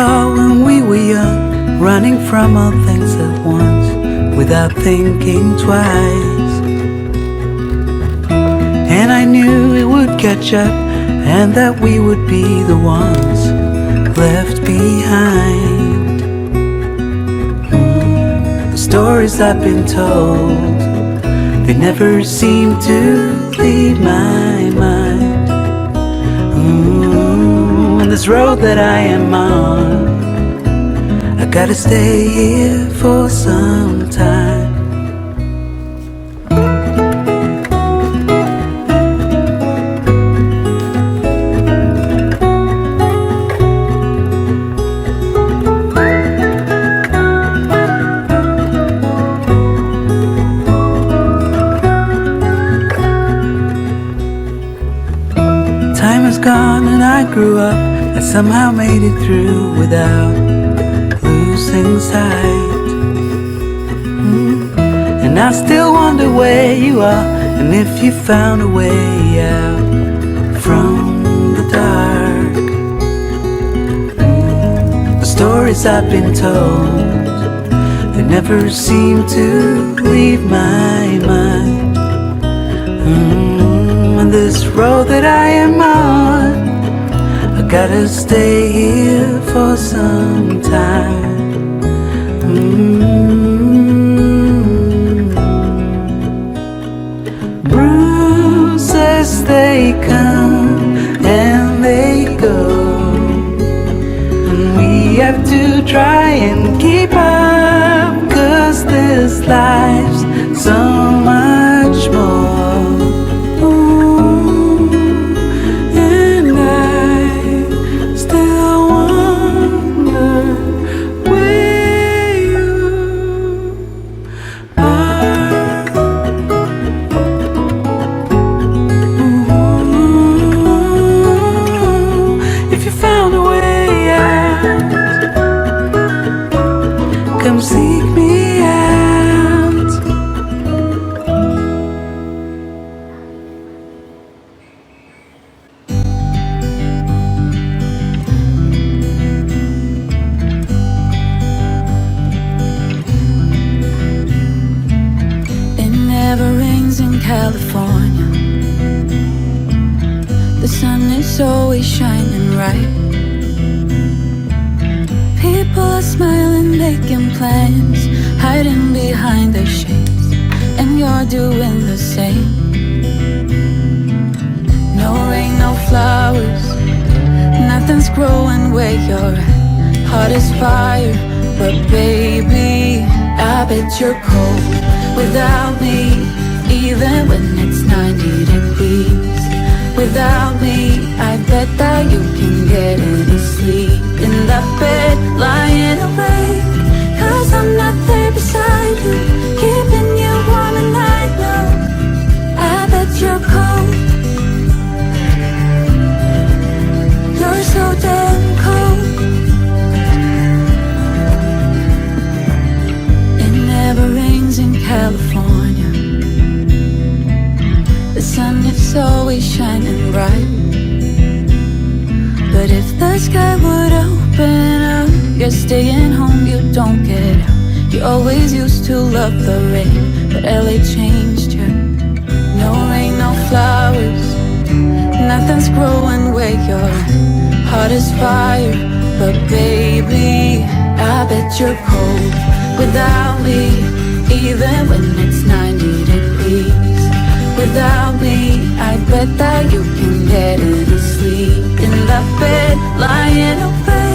recall when we were young, running from all things at once, without thinking twice. And I knew it would catch up, and that we would be the ones left behind. The stories I've been told, they never seem to leave my mind. And this road that I am on, I gotta stay here for some time. Time is gone and I grew up, I somehow made it through without losing sight. And I still wonder where you are, and if you found a way out from the dark. The stories I've been told, they never seem to leave my mind. And this road that I am on, I gotta stay here for some time. Bruises, they come and they go, and we have to try and keep up, 'cause this life's so much more. Come seek me out. It never rains in California. The sun is always shining bright. People are smiling, making plans, hiding behind their shades, and you're doing the same. No rain, no flowers, nothing's growing where you're at. Heart is fire, but baby, I bet you're cold without me, even when it's 90 degrees. Without me, I bet that you can get any sleep in that bed, lying awake, 'cause I'm not there beside you, keeping you warm and I know I bet you're cold. You're so damn cold. It never rains in California. The sun is always shining bright. But if the sky would open up, you're staying home, you don't get out. You always used to love the rain, but LA changed you. No rain, no flowers, nothing's growing where you're at. Heart is fire, but baby, I bet you're cold without me, even when it's 90 degrees. Without me, I bet that you can get any sleep in that bed, lying awake.